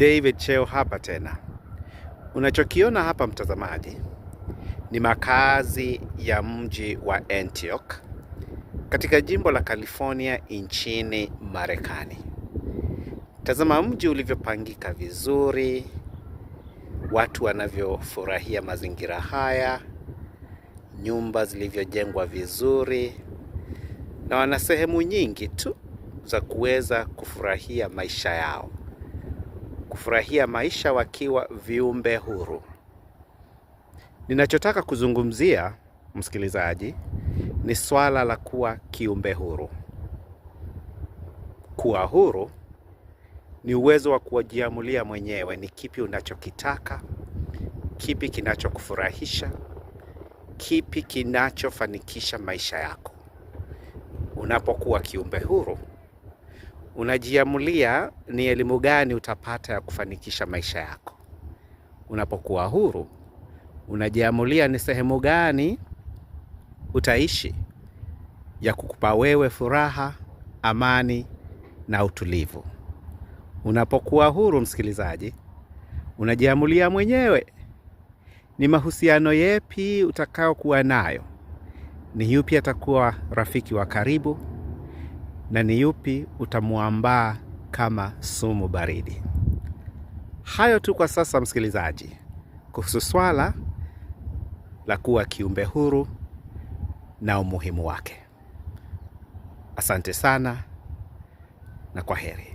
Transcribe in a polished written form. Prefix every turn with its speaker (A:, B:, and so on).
A: David Cheo hapa tena. Unachokiona hapa mtazamaji ni makazi ya mji wa Antioch katika jimbo la California nchini Marekani. Tazama mji ulivyopangika vizuri, watu wanavyofurahia mazingira haya, nyumba zilivyojengwa vizuri, na wana sehemu nyingi tu za kuweza kufurahia maisha yao. Kufurahia maisha wakiwa viumbe huru. Ninachotaka kuzungumzia, msikilizaji, ni swala la kuwa kiumbe huru. Kuwa huru ni uwezo wa kujiamulia mwenyewe ni kipi unachokitaka, kipi kinachokufurahisha, kipi kinachofanikisha maisha yako. Unapokuwa kiumbe huru, unajiamulia ni elimu gani utapata ya kufanikisha maisha yako. Unapokuwa huru, unajiamulia ni sehemu gani utaishi ya kukupa wewe furaha, amani na utulivu. Unapokuwa huru, msikilizaji, unajiamulia mwenyewe ni mahusiano yepi utakao kuwa nayo. Ni yupi atakuwa rafiki wa karibu na ni yupi utamuambaa kama sumu baridi. Hayo tu kwa sasa msikilizaji, kuhusu swala la kuwa kiumbe huru na umuhimu wake. Asante sana na kwaheri.